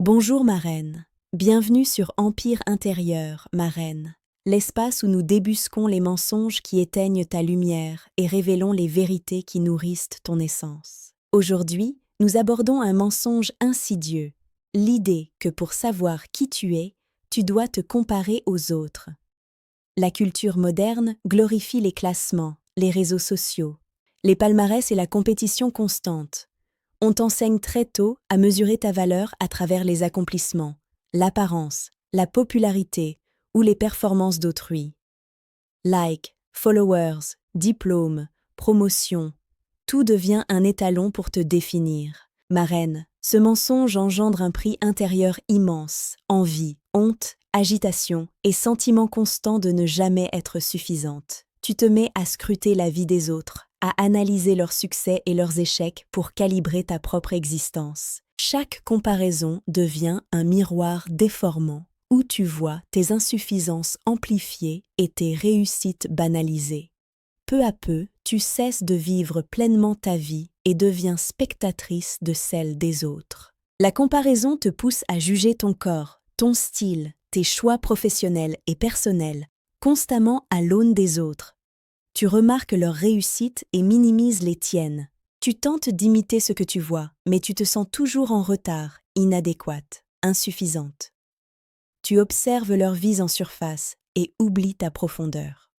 Bonjour ma reine, bienvenue sur Empire intérieur, ma reine, l'espace où nous débusquons les mensonges qui éteignent ta lumière et révélons les vérités qui nourrissent ton essence. Aujourd'hui, nous abordons un mensonge insidieux, l'idée que pour savoir qui tu es, tu dois te comparer aux autres. La culture moderne glorifie les classements, les réseaux sociaux, les palmarès et la compétition constante. On t'enseigne très tôt à mesurer ta valeur à travers les accomplissements, l'apparence, la popularité ou les performances d'autrui. Likes, followers, diplômes, promotions, tout devient un étalon pour te définir. Ma reine, ce mensonge engendre un prix intérieur immense, envie, honte, agitation et sentiment constant de ne jamais être suffisante. Tu te mets à scruter la vie des autres, à analyser leurs succès et leurs échecs pour calibrer ta propre existence. Chaque comparaison devient un miroir déformant où tu vois tes insuffisances amplifiées et tes réussites banalisées. Peu à peu, tu cesses de vivre pleinement ta vie et deviens spectatrice de celle des autres. La comparaison te pousse à juger ton corps, ton style, tes choix professionnels et personnels, constamment à l'aune des autres. Tu remarques leurs réussites et minimises les tiennes. Tu tentes d'imiter ce que tu vois, mais tu te sens toujours en retard, inadéquate, insuffisante. Tu observes leurs vies en surface et oublies ta profondeur.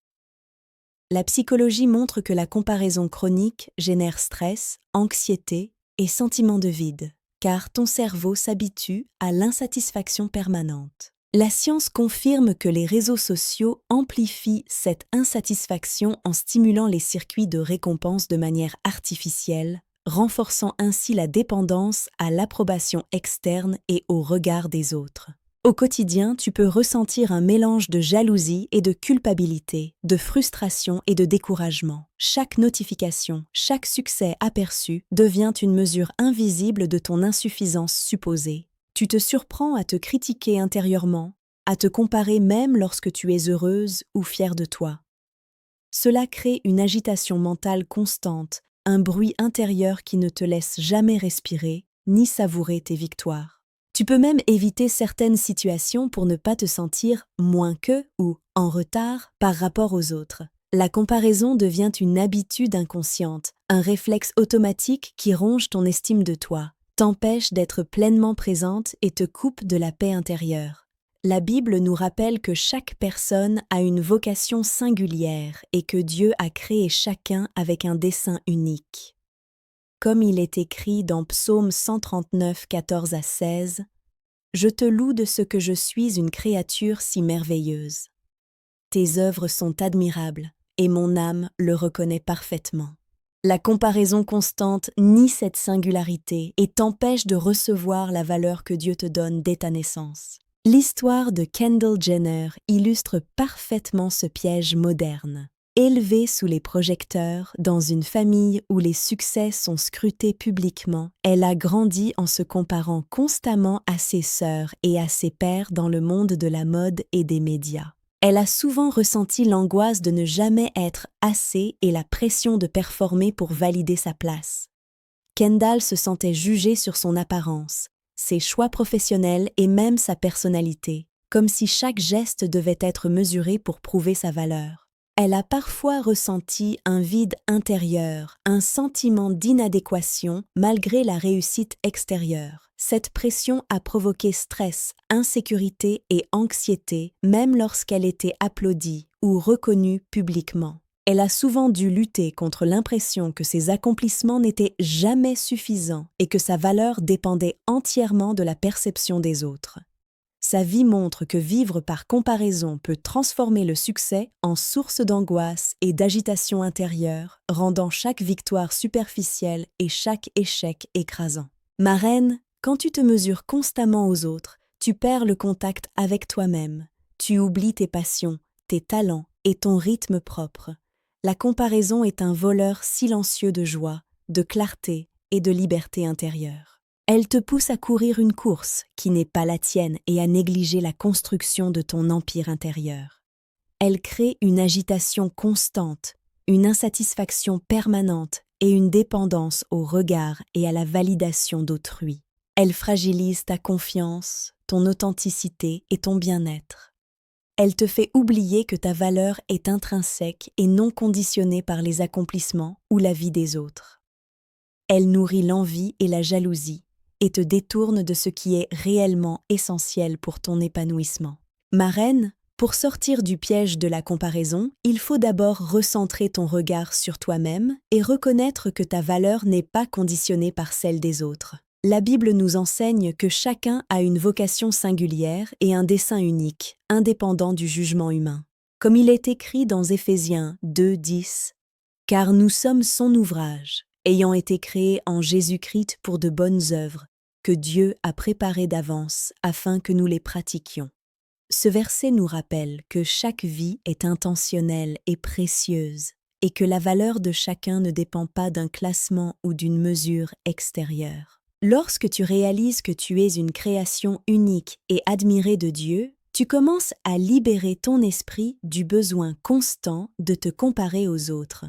La psychologie montre que la comparaison chronique génère stress, anxiété et sentiment de vide, car ton cerveau s'habitue à l'insatisfaction permanente. La science confirme que les réseaux sociaux amplifient cette insatisfaction en stimulant les circuits de récompense de manière artificielle, renforçant ainsi la dépendance à l'approbation externe et au regard des autres. Au quotidien, tu peux ressentir un mélange de jalousie et de culpabilité, de frustration et de découragement. Chaque notification, chaque succès aperçu devient une mesure invisible de ton insuffisance supposée. Tu te surprends à te critiquer intérieurement, à te comparer même lorsque tu es heureuse ou fière de toi. Cela crée une agitation mentale constante, un bruit intérieur qui ne te laisse jamais respirer, ni savourer tes victoires. Tu peux même éviter certaines situations pour ne pas te sentir moins que ou en retard par rapport aux autres. La comparaison devient une habitude inconsciente, un réflexe automatique qui ronge ton estime de toi, t'empêche d'être pleinement présente et te coupe de la paix intérieure. La Bible nous rappelle que chaque personne a une vocation singulière et que Dieu a créé chacun avec un dessein unique. Comme il est écrit dans Psaume 139, 14 à 16, « Je te loue de ce que je suis une créature si merveilleuse. Tes œuvres sont admirables, et mon âme le reconnaît parfaitement. » La comparaison constante nie cette singularité et t'empêche de recevoir la valeur que Dieu te donne dès ta naissance. L'histoire de Kendall Jenner illustre parfaitement ce piège moderne. Élevée sous les projecteurs, dans une famille où les succès sont scrutés publiquement, elle a grandi en se comparant constamment à ses sœurs et à ses pairs dans le monde de la mode et des médias. Elle a souvent ressenti l'angoisse de ne jamais être assez et la pression de performer pour valider sa place. Kendall se sentait jugée sur son apparence, ses choix professionnels et même sa personnalité, comme si chaque geste devait être mesuré pour prouver sa valeur. Elle a parfois ressenti un vide intérieur, un sentiment d'inadéquation malgré la réussite extérieure. Cette pression a provoqué stress, insécurité et anxiété, même lorsqu'elle était applaudie ou reconnue publiquement. Elle a souvent dû lutter contre l'impression que ses accomplissements n'étaient jamais suffisants et que sa valeur dépendait entièrement de la perception des autres. Sa vie montre que vivre par comparaison peut transformer le succès en source d'angoisse et d'agitation intérieure, rendant chaque victoire superficielle et chaque échec écrasant. Ma reine, quand tu te mesures constamment aux autres, tu perds le contact avec toi-même. Tu oublies tes passions, tes talents et ton rythme propre. La comparaison est un voleur silencieux de joie, de clarté et de liberté intérieure. Elle te pousse à courir une course qui n'est pas la tienne et à négliger la construction de ton empire intérieur. Elle crée une agitation constante, une insatisfaction permanente et une dépendance au regard et à la validation d'autrui. Elle fragilise ta confiance, ton authenticité et ton bien-être. Elle te fait oublier que ta valeur est intrinsèque et non conditionnée par les accomplissements ou la vie des autres. Elle nourrit l'envie et la jalousie et te détourne de ce qui est réellement essentiel pour ton épanouissement. Ma reine, pour sortir du piège de la comparaison, il faut d'abord recentrer ton regard sur toi-même et reconnaître que ta valeur n'est pas conditionnée par celle des autres. La Bible nous enseigne que chacun a une vocation singulière et un dessein unique, indépendant du jugement humain. Comme il est écrit dans Éphésiens 2:10, « Car nous sommes son ouvrage, ayant été créés en Jésus-Christ pour de bonnes œuvres, que Dieu a préparées d'avance afin que nous les pratiquions. » Ce verset nous rappelle que chaque vie est intentionnelle et précieuse et que la valeur de chacun ne dépend pas d'un classement ou d'une mesure extérieure. Lorsque tu réalises que tu es une création unique et admirée de Dieu, tu commences à libérer ton esprit du besoin constant de te comparer aux autres.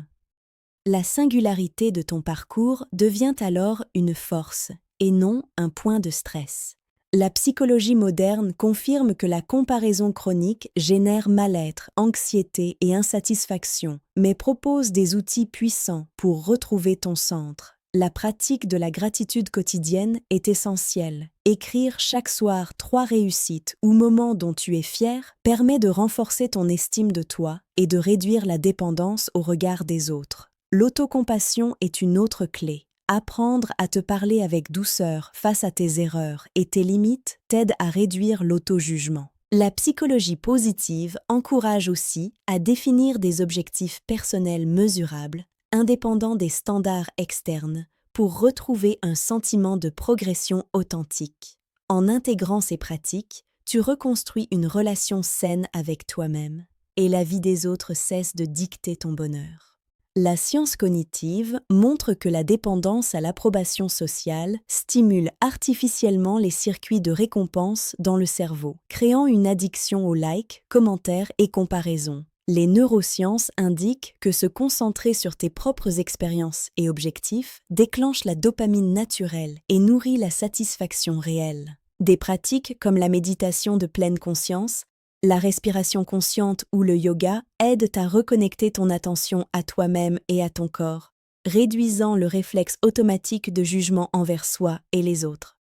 La singularité de ton parcours devient alors une force et non un point de stress. La psychologie moderne confirme que la comparaison chronique génère mal-être, anxiété et insatisfaction, mais propose des outils puissants pour retrouver ton centre. La pratique de la gratitude quotidienne est essentielle. Écrire chaque soir 3 réussites ou moments dont tu es fier permet de renforcer ton estime de toi et de réduire la dépendance au regard des autres. L'autocompassion est une autre clé. Apprendre à te parler avec douceur face à tes erreurs et tes limites t'aide à réduire l'auto-jugement. La psychologie positive encourage aussi à définir des objectifs personnels mesurables, indépendants des standards externes, pour retrouver un sentiment de progression authentique. En intégrant ces pratiques, tu reconstruis une relation saine avec toi-même et la vie des autres cesse de dicter ton bonheur. La science cognitive montre que la dépendance à l'approbation sociale stimule artificiellement les circuits de récompense dans le cerveau, créant une addiction aux likes, commentaires et comparaisons. Les neurosciences indiquent que se concentrer sur tes propres expériences et objectifs déclenche la dopamine naturelle et nourrit la satisfaction réelle. Des pratiques comme la méditation de pleine conscience, la respiration consciente ou le yoga aident à reconnecter ton attention à toi-même et à ton corps, réduisant le réflexe automatique de jugement envers soi et les autres.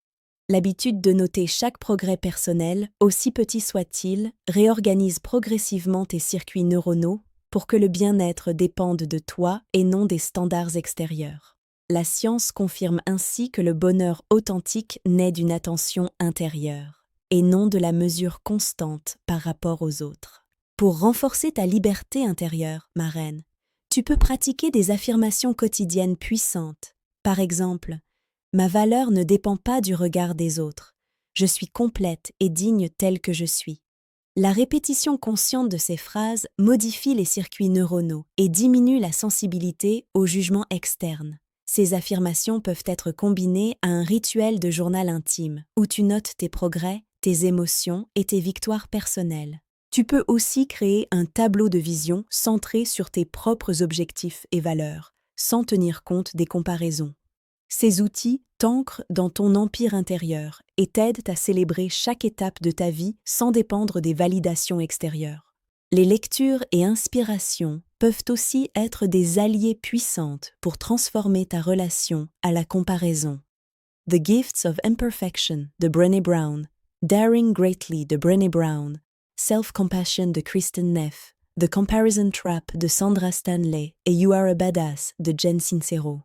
L'habitude de noter chaque progrès personnel, aussi petit soit-il, réorganise progressivement tes circuits neuronaux pour que le bien-être dépende de toi et non des standards extérieurs. La science confirme ainsi que le bonheur authentique naît d'une attention intérieure et non de la mesure constante par rapport aux autres. Pour renforcer ta liberté intérieure, ma reine, tu peux pratiquer des affirmations quotidiennes puissantes. Par exemple, « Ma valeur ne dépend pas du regard des autres. Je suis complète et digne telle que je suis. » La répétition consciente de ces phrases modifie les circuits neuronaux et diminue la sensibilité au jugement externe. Ces affirmations peuvent être combinées à un rituel de journal intime, où tu notes tes progrès, tes émotions et tes victoires personnelles. Tu peux aussi créer un tableau de vision centré sur tes propres objectifs et valeurs, sans tenir compte des comparaisons. Ces outils t'ancrent dans ton empire intérieur et t'aident à célébrer chaque étape de ta vie sans dépendre des validations extérieures. Les lectures et inspirations peuvent aussi être des alliés puissantes pour transformer ta relation à la comparaison. The Gifts of Imperfection de Brené Brown, Daring Greatly de Brené Brown, Self-Compassion de Kristen Neff, The Comparison Trap de Sandra Stanley et You Are a Badass de Jen Sincero.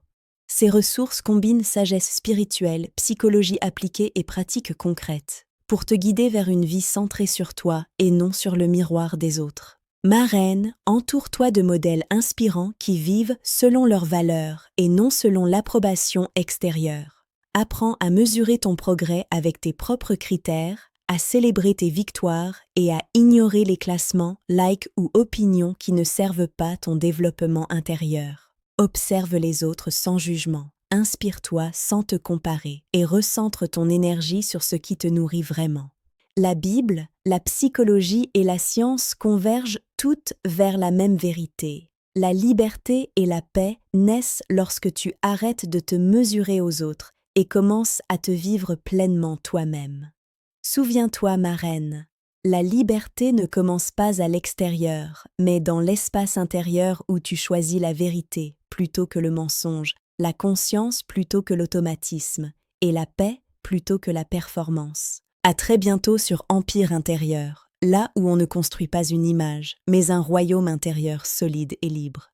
Ces ressources combinent sagesse spirituelle, psychologie appliquée et pratiques concrètes, pour te guider vers une vie centrée sur toi et non sur le miroir des autres. Ma reine, entoure-toi de modèles inspirants qui vivent selon leurs valeurs et non selon l'approbation extérieure. Apprends à mesurer ton progrès avec tes propres critères, à célébrer tes victoires et à ignorer les classements, likes ou opinions qui ne servent pas ton développement intérieur. Observe les autres sans jugement, inspire-toi sans te comparer et recentre ton énergie sur ce qui te nourrit vraiment. La Bible, la psychologie et la science convergent toutes vers la même vérité. La liberté et la paix naissent lorsque tu arrêtes de te mesurer aux autres et commence à te vivre pleinement toi-même. Souviens-toi, ma reine, la liberté ne commence pas à l'extérieur, mais dans l'espace intérieur où tu choisis la vérité plutôt que le mensonge, la conscience plutôt que l'automatisme, et la paix plutôt que la performance. À très bientôt sur Empire intérieur, là où on ne construit pas une image, mais un royaume intérieur solide et libre.